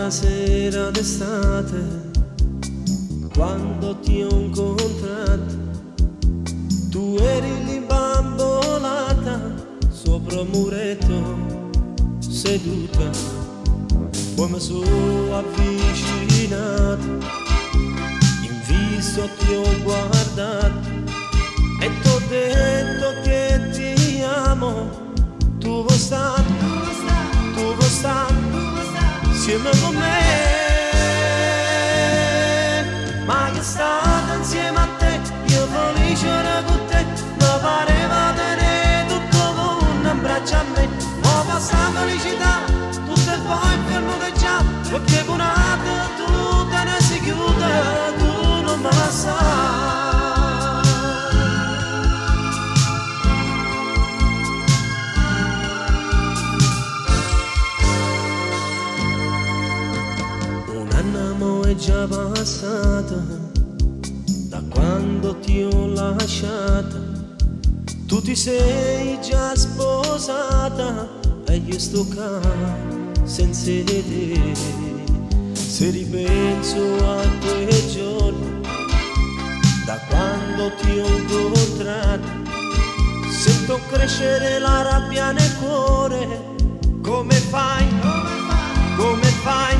quella sera d'estate, quando ti ho incontrato, tu eri lì bambolata sopra un muretto seduta. Poi mi sono avvicinato, in viso ti ho guardato e t'ho detto che ti amo. Tu vuoi stare, tu vuoi stare insieme con me, ma che stare insieme a te, io felice ero con te, mi pareva tenere tutto con un braccio a me, ho passato felicità, tutto e poi fermo che già, perché con altro tu te ne si chiude, tu non me la sai. È già passata da quando ti ho lasciata, tu ti sei già sposata e io sto qua senza te. Se ripenso a quei giorni, da quando ti ho incontrato, sento crescere la rabbia nel cuore. Come fai? Come fai?